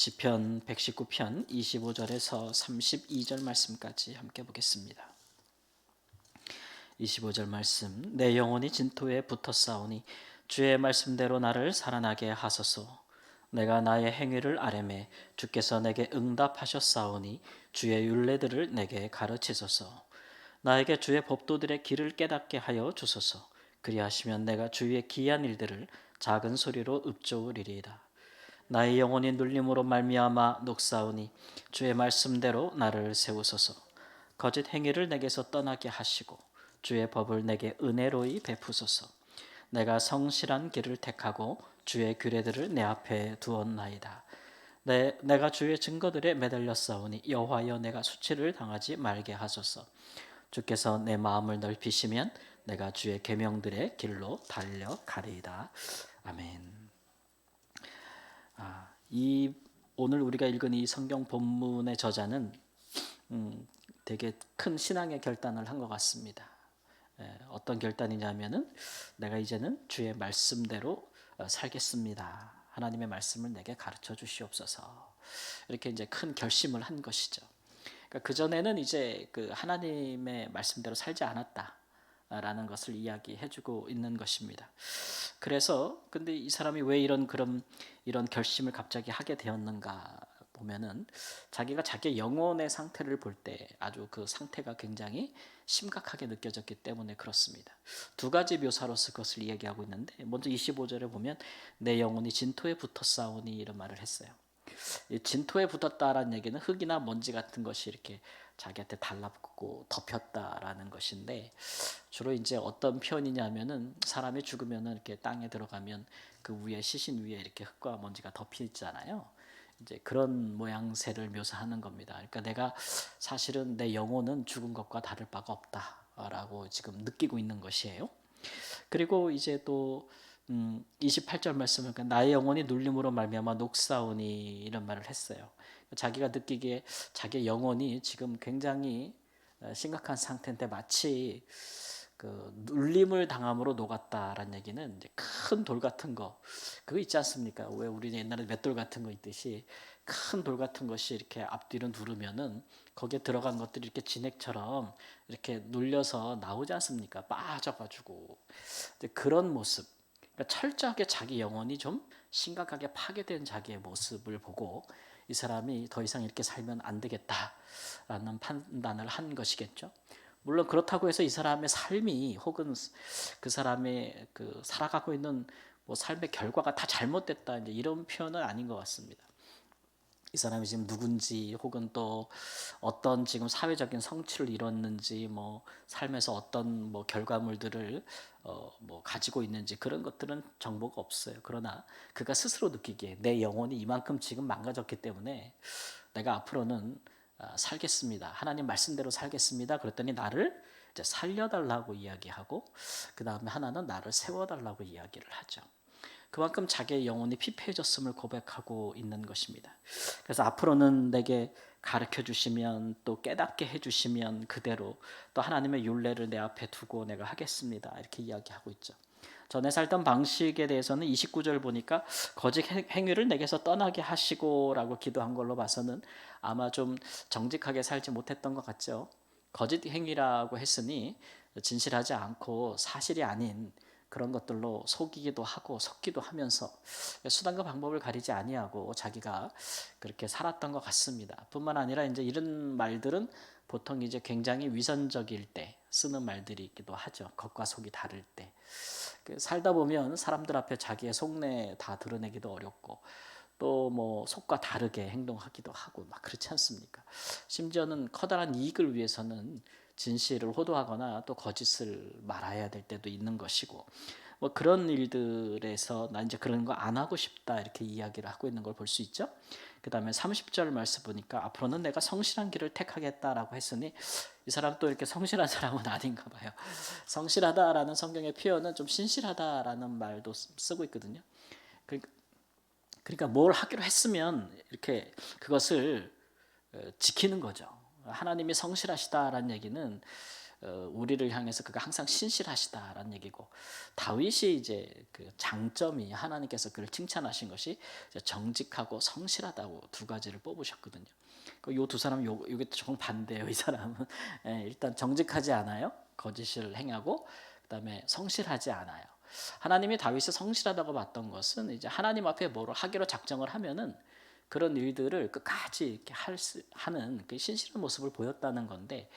시편 119편 25절에서 32절 말씀까지 함께 보겠습니다. 25절 말씀. 내 영혼이 진토에 붙어 싸우니 주의 말씀대로 나를 살아나게 하소서. 내가 나의 행위를 아뢰매 주께서 내게 응답하셨사오니 주의 율례들을 내게 가르치소서. 나에게 주의 법도들의 길을 깨닫게 하여 주소서. 그리하시면 내가 주의 기이한 일들을 작은 소리로 읊조으리이다. 나의 영혼이 눌림으로 말미암아 녹사오니 주의 말씀대로 나를 세우소서. 거짓 행위를 내게서 떠나게 하시고 주의 법을 내게 은혜로이 베푸소서. 내가 성실한 길을 택하고 주의 규례들을 내 앞에 두었나이다. 내가 주의 증거들에 매달렸사오니 여호와여 내가 수치를 당하지 말게 하소서. 주께서 내 마음을 넓히시면 내가 주의 계명들의 길로 달려가리이다. 아멘. 이 오늘 우리가 읽은 이 성경 본문의 저자는 되게 큰 신앙의 결단을 한 것 같습니다. 어떤 결단이냐면은 내가 이제는 주의 말씀대로 살겠습니다. 하나님의 말씀을 내게 가르쳐 주시옵소서. 이렇게 이제 큰 결심을 한 것이죠. 그러니까 그 전에는 이제 그 하나님의 말씀대로 살지 않았다라는 것을 이야기해주고 있는 것입니다. 그래서 근데 이 사람이 왜 이런 결심을 갑자기 하게 되었는가 보면은 자기가 자기의 영혼의 상태를 볼 때 아주 그 상태가 굉장히 심각하게 느껴졌기 때문에 그렇습니다. 두 가지 묘사로서 그것을 이야기하고 있는데 먼저 25절에 보면 내 영혼이 진토에 붙어 싸우니 이런 말을 했어요. 진토에 붙었다라는 얘기는 흙이나 먼지 같은 것이 이렇게 자기한테 달라붙고 덮였다라는 것인데 주로 이제 어떤 표현이냐면은 사람이 죽으면은 이렇게 땅에 들어가면 그 위에 시신 위에 이렇게 흙과 먼지가 덮여 있잖아요. 이제 그런 모양새를 묘사하는 겁니다. 그러니까 내가 사실은 내 영혼은 죽은 것과 다를 바가 없다라고 지금 느끼고 있는 것이에요. 그리고 이제 또 28절 말씀을 나의 영혼이 눌림으로 말미암아 녹사오니 이런 말을 했어요. 자기가 느끼기에 자기의 영혼이 지금 굉장히 심각한 상태인데 마치 그 눌림을 당함으로 녹았다라는 얘기는 이제 큰 돌 같은 거 그거 있지 않습니까? 왜 우리 옛날에 맷돌 같은 거 있듯이 큰 돌 같은 것이 이렇게 앞뒤로 누르면은 거기에 들어간 것들이 이렇게 진액처럼 이렇게 눌려서 나오지 않습니까? 빠져가지고 그런 모습. 그러니까 철저하게 자기 영혼이 좀 심각하게 파괴된 자기의 모습을 보고 이 사람이 더 이상 이렇게 살면 안 되겠다라는 판단을 한 것이겠죠. 물론 그렇다고 해서 이 사람의 삶이 혹은 그 사람의 그 살아가고 있는 뭐 삶의 결과가 다 잘못됐다 이제 이런 표현은 아닌 것 같습니다. 이 사람이 지금 누군지 혹은 또 어떤 지금 사회적인 성취를 이뤘는지 뭐 삶에서 어떤 뭐 결과물들을 뭐 가지고 있는지 그런 것들은 정보가 없어요. 그러나 그가 스스로 느끼기에 내 영혼이 이만큼 지금 망가졌기 때문에 내가 앞으로는 살겠습니다. 하나님 말씀대로 살겠습니다. 그랬더니 나를 이제 살려달라고 이야기하고 그 다음에 하나는 나를 세워달라고 이야기를 하죠. 그만큼 자기의 영혼이 피폐해졌음을 고백하고 있는 것입니다. 그래서 앞으로는 내게 가르쳐 주시면 또 깨닫게 해 주시면 그대로 또 하나님의 율례를 내 앞에 두고 내가 하겠습니다. 이렇게 이야기하고 있죠. 전에 살던 방식에 대해서는 29절 보니까 거짓 행위를 내게서 떠나게 하시고라고 기도한 걸로 봐서는 아마 좀 정직하게 살지 못했던 것 같죠. 거짓 행위라고 했으니 진실하지 않고 사실이 아닌 그런 것들로 속이기도 하고 섞기도 하면서 수단과 방법을 가리지 아니하고 자기가 그렇게 살았던 것 같습니다. 뿐만 아니라 이제 이런 말들은 보통 이제 굉장히 위선적일 때 쓰는 말들이기도 하죠. 겉과 속이 다를 때. 살다 보면 사람들 앞에 자기의 속내 다 드러내기도 어렵고 또 뭐 속과 다르게 행동하기도 하고 막 그렇지 않습니까? 심지어는 커다란 이익을 위해서는 진실을 호도하거나 또 거짓을 말아야 될 때도 있는 것이고 뭐 그런 일들에서 나 이제 그런 거 안 하고 싶다 이렇게 이야기를 하고 있는 걸 볼 수 있죠. 그 다음에 30절 말씀 보니까 앞으로는 내가 성실한 길을 택하겠다라고 했으니 이 사람 또 이렇게 성실한 사람은 아닌가 봐요. 성실하다라는 성경의 표현은 좀 신실하다라는 말도 쓰고 있거든요. 그러니까 뭘 하기로 했으면 이렇게 그것을 지키는 거죠. 하나님이 성실하시다라는 얘기는 우리를 향해서 그가 항상 신실하시다라는 얘기고, 다윗이 이제 그 장점이 하나님께서 그를 칭찬하신 것이 정직하고 성실하다고 두 가지를 뽑으셨거든요. 요 두 사람 요게 조금 반대예요. 이 사람은 일단 정직하지 않아요. 거짓을 행하고 그다음에 성실하지 않아요. 하나님이 다윗이 성실하다고 봤던 것은 이제 하나님 앞에 뭐를 하기로 작정을 하면은 그런 일들을 끝까지 이렇게 하는 그 신실한 모습을 보였다는 건데,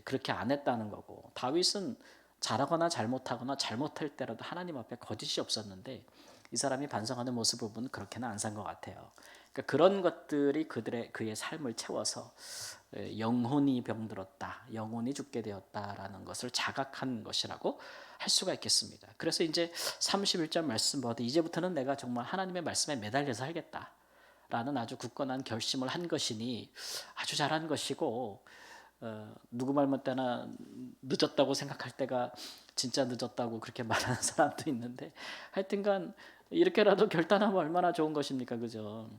그렇게 안 했다는 거고, 다윗은 잘하거나 잘못하거나 잘못할 때라도 하나님 앞에 거짓이 없었는데 이 사람이 반성하는 모습을 보면 그렇게는 안 산 것 같아요. 그러니까 그런 것들이 그의 삶을 채워서 영혼이 병들었다, 영혼이 죽게 되었다라는 것을 자각한 것이라고 할 수가 있겠습니다. 그래서 이제 31절 말씀 보다 이제부터는 내가 정말 하나님의 말씀에 매달려서 살겠다 라는 아주 굳건한 결심을 한 것이니 아주 잘한 것이고, 누구 말 못되나 늦었다고 생각할 때가 진짜 늦었다고 그렇게 말하는 사람도 있는데, 하여튼간 이렇게라도 결단하면 얼마나 좋은 것입니까, 그죠?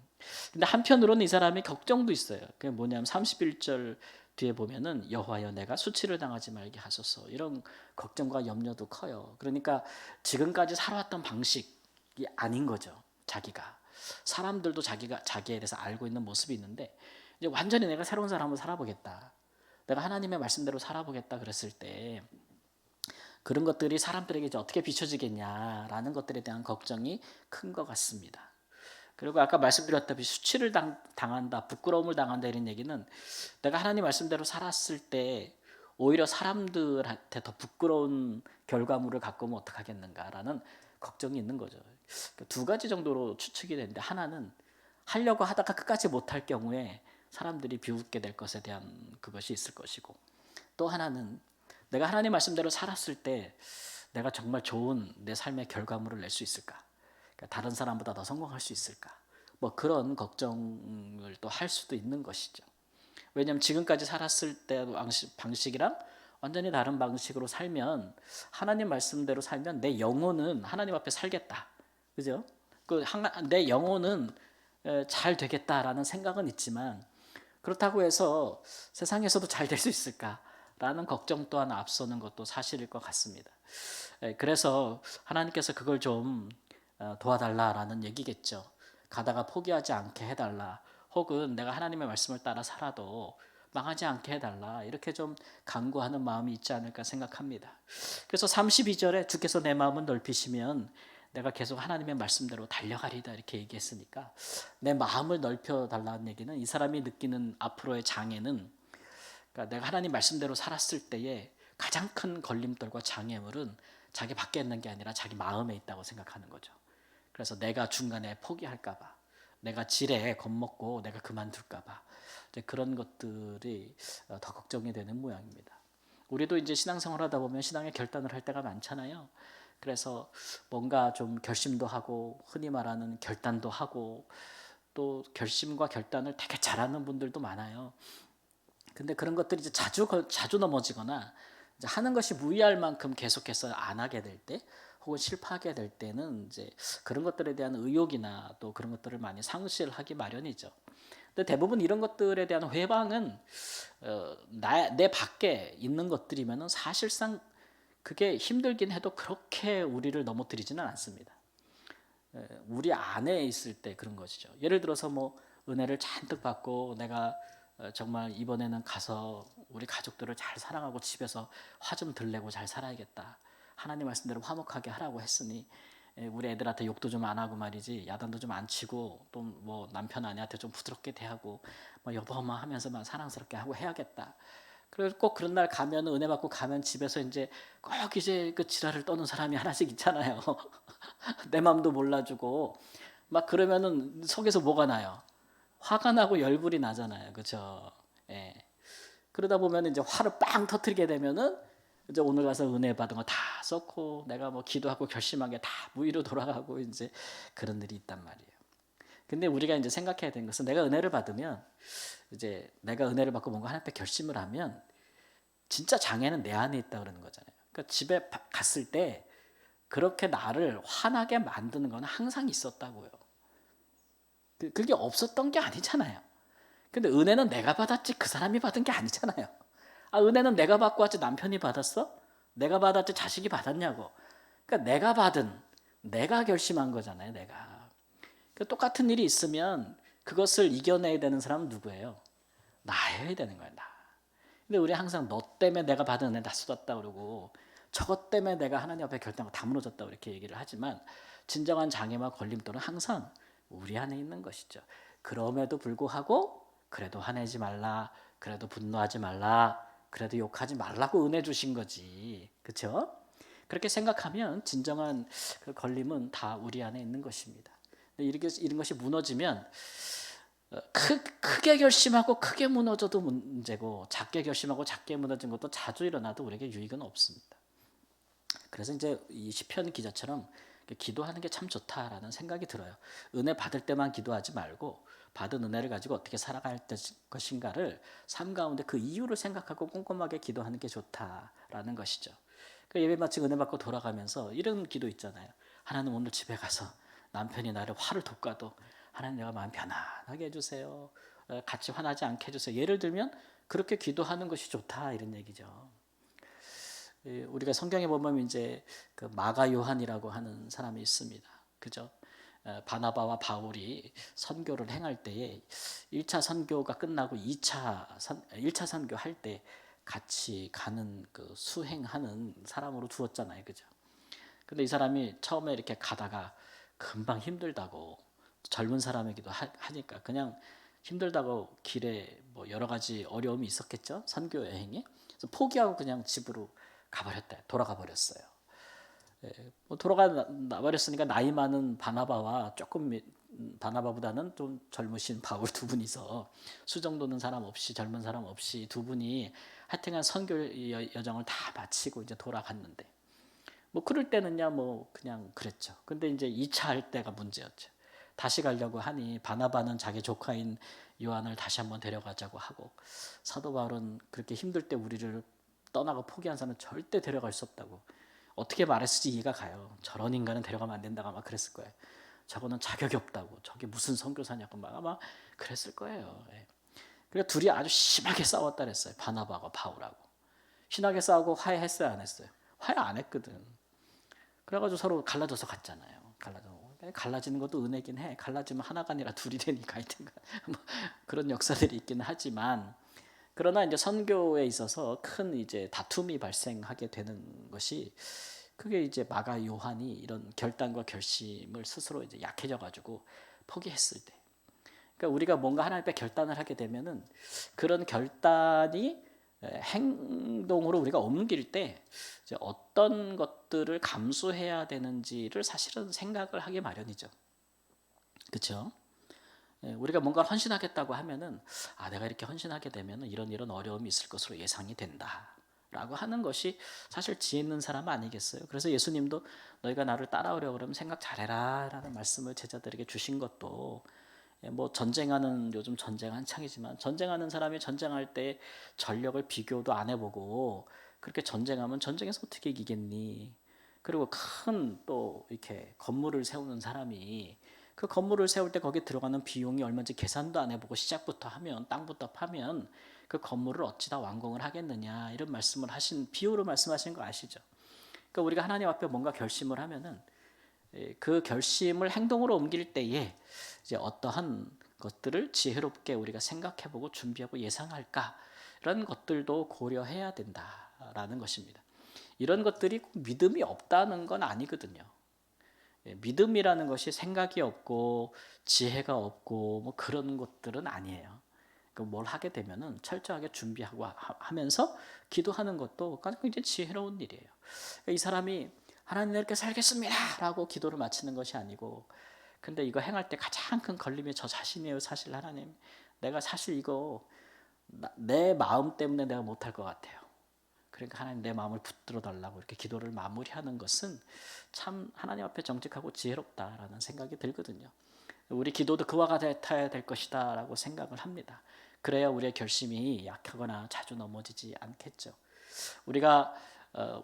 근데 한편으로는 이 사람이 걱정도 있어요. 그게 뭐냐면 31절 뒤에 보면은 여호와여 내가 수치를 당하지 말게 하소서, 이런 걱정과 염려도 커요. 그러니까 지금까지 살아왔던 방식이 아닌 거죠. 자기가 사람들도 자기에 대해서 알고 있는 모습이 있는데, 이제 완전히 내가 새로운 사람으로 살아보겠다, 내가 하나님의 말씀대로 살아보겠다 그랬을 때 그런 것들이 사람들에게 이제 어떻게 비춰지겠냐라는 것들에 대한 걱정이 큰 것 같습니다. 그리고 아까 말씀드렸다시피 수치를 당한다, 부끄러움을 당한다 이런 얘기는 내가 하나님 말씀대로 살았을 때 오히려 사람들한테 더 부끄러운 결과물을 갖고 오면 어떡하겠는가라는 걱정이 있는 거죠. 두 가지 정도로 추측이 되는데, 하나는 하려고 하다가 끝까지 못할 경우에 사람들이 비웃게 될 것에 대한 그것이 있을 것이고, 또 하나는 내가 하나님 말씀대로 살았을 때 내가 정말 좋은 내 삶의 결과물을 낼 수 있을까, 그러니까 다른 사람보다 더 성공할 수 있을까, 뭐 그런 걱정을 또 할 수도 있는 것이죠. 왜냐하면 지금까지 살았을 때 방식이랑 완전히 다른 방식으로 살면, 하나님 말씀대로 살면 내 영혼은 하나님 앞에 살겠다, 그죠? 내 영혼은 잘 되겠다라는 생각은 있지만, 그렇다고 해서 세상에서도 잘 될 수 있을까라는 걱정 또한 앞서는 것도 사실일 것 같습니다. 그래서 하나님께서 그걸 좀 도와달라라는 얘기겠죠. 가다가 포기하지 않게 해달라, 혹은 내가 하나님의 말씀을 따라 살아도 망하지 않게 해달라, 이렇게 좀 간구하는 마음이 있지 않을까 생각합니다. 그래서 32절에 주께서 내 마음을 넓히시면 내가 계속 하나님의 말씀대로 달려가리다, 이렇게 얘기했으니까 내 마음을 넓혀달라는 얘기는 이 사람이 느끼는 앞으로의 장애는, 그러니까 내가 하나님 말씀대로 살았을 때에 가장 큰 걸림돌과 장애물은 자기 밖에 있는 게 아니라 자기 마음에 있다고 생각하는 거죠. 그래서 내가 중간에 포기할까 봐, 내가 지레 겁먹고 내가 그만둘까 봐, 그런 것들이 더 걱정이 되는 모양입니다. 우리도 이제 신앙생활 하다 보면 신앙의 결단을 할 때가 많잖아요. 그래서 뭔가 좀 결심도 하고 흔히 말하는 결단도 하고, 또 결심과 결단을 되게 잘하는 분들도 많아요. 근데 그런 것들이 이제 자주 넘어지거나 이제 하는 것이 무의할 만큼 계속해서 안 하게 될 때, 혹은 실패하게 될 때는 이제 그런 것들에 대한 의욕이나 또 그런 것들을 많이 상실하기 마련이죠. 근데 대부분 이런 것들에 대한 회방은 내 밖에 있는 것들이면은 사실상 그게 힘들긴 해도 그렇게 우리를 넘어뜨리지는 않습니다. 우리 안에 있을 때 그런 것이죠. 예를 들어서 뭐 은혜를 잔뜩 받고 내가 정말 이번에는 가서 우리 가족들을 잘 사랑하고 집에서 화 좀 덜 내고 잘 살아야겠다, 하나님 말씀대로 화목하게 하라고 했으니 우리 애들한테 욕도 좀 안 하고 말이지, 야단도 좀 안 치고, 또 뭐 남편 아내한테 좀 부드럽게 대하고, 뭐 여보 엄마 하면서만 사랑스럽게 하고 해야겠다. 그래서 꼭 그런 날 가면, 은혜 받고 가면 집에서 이제 꼭 이제 그 지랄을 떠는 사람이 하나씩 있잖아요. 내 마음도 몰라주고 막 그러면은 속에서 뭐가 나요? 화가 나고 열불이 나잖아요, 그렇죠? 예. 그러다 보면 이제 화를 빵 터뜨리게 되면은 이제 오늘 가서 은혜 받은 거 다 썼고, 내가 뭐 기도하고 결심한 게 다 무의로 돌아가고 이제 그런 일이 있단 말이에요. 근데 우리가 이제 생각해야 되는 것은, 내가 은혜를 받으면, 이제 내가 은혜를 받고 뭔가 하나님 앞에 결심을 하면 진짜 장애는 내 안에 있다 그러는 거잖아요. 그러니까 집에 갔을 때 그렇게 나를 화나게 만드는 건 항상 있었다고요. 그게 없었던 게 아니잖아요. 근데 은혜는 내가 받았지 그 사람이 받은 게 아니잖아요. 아, 은혜는 내가 받고 왔지 남편이 받았어? 내가 받았지 자식이 받았냐고. 그러니까 내가 받은, 내가 결심한 거잖아요, 내가. 그 똑같은 일이 있으면 그것을 이겨내야 되는 사람은 누구예요? 나여야 되는 거야, 나. 근데 우리 항상 너 때문에 내가 받은 은혜 다 쏟았다 그러고 저것 때문에 내가 하나님 앞에 결단하고 다 무너졌다 이렇게 얘기를 하지만 진정한 장애와 걸림돌은 항상 우리 안에 있는 것이죠. 그럼에도 불구하고 그래도 화내지 말라, 그래도 분노하지 말라, 그래도 욕하지 말라고 은혜 주신 거지. 그렇죠? 그렇게 생각하면 진정한 그 걸림은 다 우리 안에 있는 것입니다. 이런 것이 무너지면 크게 결심하고 크게 무너져도 문제고 작게 결심하고 작게 무너진 것도 자주 일어나도 우리에게 유익은 없습니다. 그래서 이제 이 시편 기자처럼 기도하는 게 참 좋다라는 생각이 들어요. 은혜 받을 때만 기도하지 말고 받은 은혜를 가지고 어떻게 살아갈 것인가를 삶 가운데 그 이유를 생각하고 꼼꼼하게 기도하는 게 좋다라는 것이죠. 예배 마치고 은혜 받고 돌아가면서 이런 기도 있잖아요. 하나님 오늘 집에 가서 남편이 나를 화를 돋가도 하나님 내가 마음 편안하게 해주세요. 같이 화나지 않게 해주세요. 예를 들면 그렇게 기도하는 것이 좋다 이런 얘기죠. 우리가 성경에 보면 이제 그 마가 요한이라고 하는 사람이 있습니다. 그죠? 바나바와 바울이 선교를 행할 때에 1차 선교가 끝나고 1차 선교 할 때 같이 가는 그 수행하는 사람으로 두었잖아요. 그죠? 근데 이 사람이 처음에 이렇게 가다가 금방 힘들다고 젊은 사람이기도 하니까 그냥 힘들다고 길에 뭐 여러 가지 어려움이 있었겠죠. 선교 여행에. 그래서 포기하고 그냥 집으로 가버렸대. 돌아가 버렸어요. 뭐 돌아가 버렸으니까 나이 많은 바나바와 조금 바나바보다는 좀 젊으신 바울 두 분이서 수정 돋는 사람 없이 젊은 사람 없이 두 분이 하여튼간 선교 여정을 다 마치고 이제 돌아갔는데 뭐 그럴 때는야 뭐 그냥 그랬죠. 근데 이제 2차 할 때가 문제였죠. 다시 가려고 하니 바나바는 자기 조카인 요한을 다시 한번 데려가자고 하고 사도 바울은 그렇게 힘들 때 우리를 떠나고 포기한 사람은 절대 데려갈 수 없다고 어떻게 말했을지 이해가 가요. 저런 인간은 데려가면 안 된다고 아마 그랬을 거예요. 저거는 자격이 없다고 저게 무슨 선교사냐고 막 아마 그랬을 거예요. 그러니까 둘이 아주 심하게 싸웠다 그랬어요. 바나바가 바울하고 심하게 싸우고 화해했어요 안 했어요? 화해 안 했거든. 그래가지고 서로 갈라져서 갔잖아요. 갈라지는 것도 은혜긴 해. 갈라지면 하나가 아니라 둘이 되니까 하여튼간 뭐 그런 역사들이 있기는 하지만 그러나 이제 선교에 있어서 큰 이제 다툼이 발생하게 되는 것이 그게 이제 마가 요한이 이런 결단과 결심을 스스로 이제 약해져 가지고 포기했을 때. 그러니까 우리가 뭔가 하나님 앞에 결단을 하게 되면은 그런 결단이 행동으로 우리가 옮길 때 이제 어떤 것들을 감수해야 되는지를 사실은 생각을 하기 마련이죠. 그렇죠? 우리가 뭔가 헌신하겠다고 하면은 내가 이렇게 헌신하게 되면은 이런 어려움이 있을 것으로 예상이 된다라고 하는 것이 사실 지혜 있는 사람 아니겠어요? 그래서 예수님도 너희가 나를 따라오려 그러면 생각 잘해라라는 말씀을 제자들에게 주신 것도 뭐 전쟁하는 요즘 전쟁 한창이지만 전쟁하는 사람이 전쟁할 때 전력을 비교도 안 해보고 그렇게 전쟁하면 전쟁에서 어떻게 이기겠니? 그리고 큰 또 이렇게 건물을 세우는 사람이 그 건물을 세울 때 거기 들어가는 비용이 얼마인지 계산도 안 해보고 시작부터 하면 땅부터 파면 그 건물을 어찌다 완공을 하겠느냐 이런 말씀을 하신 비유로 말씀하신 거 아시죠? 그러니까 우리가 하나님 앞에 뭔가 결심을 하면은 그 결심을 행동으로 옮길 때에 이제 어떠한 것들을 지혜롭게 우리가 생각해보고 준비하고 예상할까 이런 것들도 고려해야 된다라는 것입니다. 이런 것들이 믿음이 없다는 건 아니거든요. 믿음이라는 것이 생각이 없고 지혜가 없고 뭐 그런 것들은 아니에요. 뭘 하게 되면은 철저하게 준비하고 하면서 기도하는 것도 굉장히 지혜로운 일이에요. 이 사람이 하나님 이렇게 살겠습니다라고 기도를 마치는 것이 아니고, 근데 이거 행할 때 가장 큰 걸림이 저 자신이에요. 사실 하나님, 내가 사실 이거 내 마음 때문에 내가 못할 것 같아요. 그러니까 하나님 내 마음을 붙들어 달라고 이렇게 기도를 마무리하는 것은 참 하나님 앞에 정직하고 지혜롭다라는 생각이 들거든요. 우리 기도도 그와 같아야 될 것이다 라고 생각을 합니다. 그래야 우리의 결심이 약하거나 자주 넘어지지 않겠죠. 우리가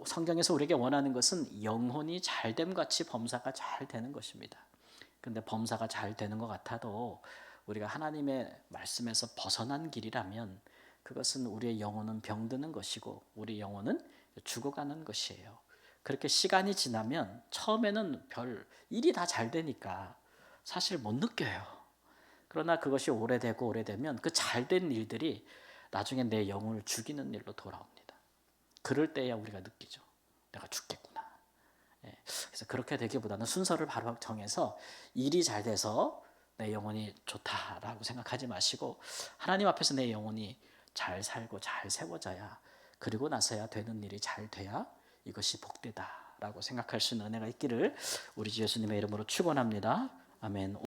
성경에서 우리에게 원하는 것은 영혼이 잘됨 같이 범사가 잘 되는 것입니다. 근데 범사가 잘 되는 것 같아도 우리가 하나님의 말씀에서 벗어난 길이라면 그것은 우리의 영혼은 병드는 것이고 우리 영혼은 죽어가는 것이에요. 그렇게 시간이 지나면 처음에는 별 일이 다 잘 되니까 사실 못 느껴요. 그러나 그것이 오래되면 그 잘된 일들이 나중에 내 영혼을 죽이는 일로 돌아옵니다. 그럴 때야 우리가 느끼죠. 내가 죽겠구나. 그래서 그렇게 되기보다는 순서를 바로 정해서 일이 잘 돼서 내 영혼이 좋다라고 생각하지 마시고 하나님 앞에서 내 영혼이 잘 살고 잘 세워져야 그리고 나서야 되는 일이 잘 돼야 이것이 복되다라고 생각할 수 있는 은혜가 있기를 우리 주 예수님의 이름으로 축원합니다. 아멘.